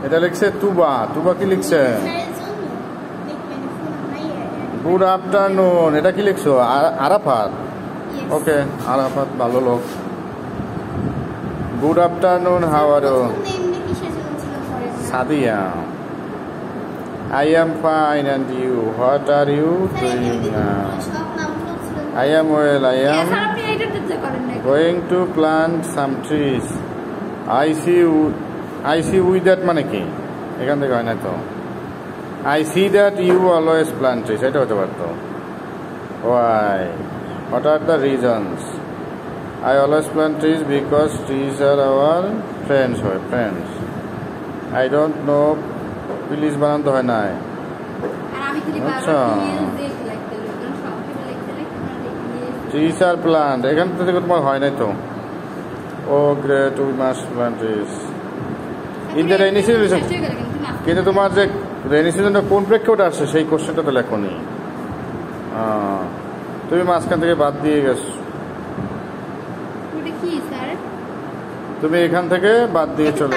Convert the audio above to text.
এটা লিখছে তুবা। তুবা কি লিখছে? Good afternoon. এটা কি লিখছো? আরাফাত। ওকে, আরাফাত ভালো লোক। Good afternoon, how are you? Sadia. I am fine and you? What are you doing now? I am well. I am going to plant some trees. I see with that মানে কি? এখান থেকে হয় না তো। I see that you always plant trees. এটা হতে পারতো। Why? What are the reasons? I always plant trees because trees are our friends. Friends. I don't know. Please বানাতে হয় না। আচ্ছা, ট্রিজ আর প্লান্ট এখান থেকে তোমার হয় নাই তো। Oh great, we must plant trees in the rainy season. কিন্তু তোমার যে রেইনি সিজনটা কোন প্রেক্ষাপটে আসছে সেই কোশ্চেনটা তো লেখোনি। তুমি মাঝখান থেকে বাদ দিয়ে গেছো। তুমি এখান থেকে বাদ দিয়ে চলে